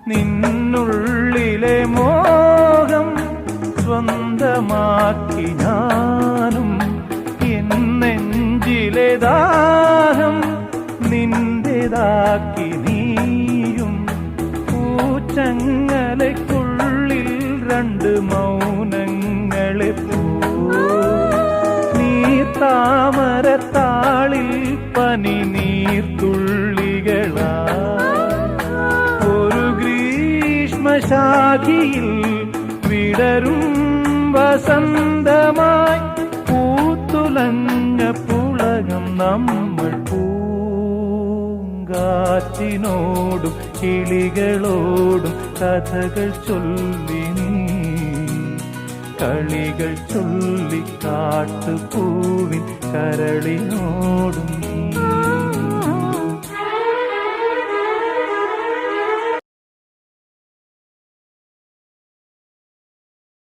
നിന്നുള്ളിലെ മോഹം സ്വന്തമാക്കി ഞാനും, എന്നെഞ്ചിലെ ദാഹം നിന്റേതാക്കി നീയും. പൂച്ചങ്ങലയ്ക്കുള്ളിൽ രണ്ട് മൗനങ്ങളെ താമരത്താളിൽ പനി നീർത്തുള്ളികളാ. ഒരു ഗ്രീഷ്മശാഖിയിൽ വിടരും വസന്തമായി പൂത്തുലഞ്ഞ പുളകം നമ്മൾ. പൂങ്കാറ്റിനോടും കിളികളോടും കഥകൾ ചൊല്ലി നീ, കളികൾ ചൊല്ലി കാട്ടുപൂവിൻ കരളിനോടും.